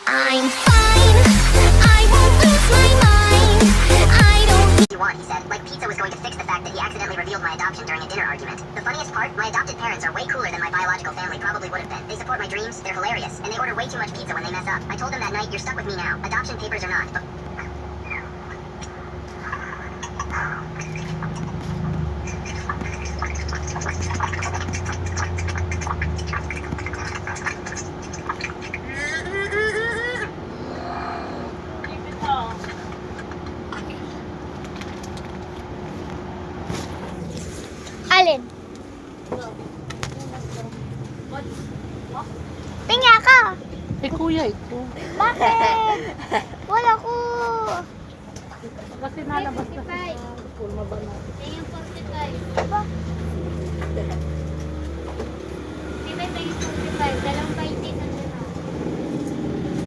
I'm fine. I won't lose my mind. I don't. You want, he said, like pizza was going to fix the fact that he accidentally revealed my adoption during a dinner argument. The funniest part, my adopted parents are way cooler than my biological family probably would have been. They support my dreams, they're hilarious, and they order way too much pizza when they mess up. I told them that night, you're stuck with me now. Adoption papers or not, but... Alin? Tingya ka. Kuya, ito. Bakit? Wala ko. Kasi nalabas na sa school, mabana. Yung 45. Diba? Di ba ito yung 45? Dalawang kayo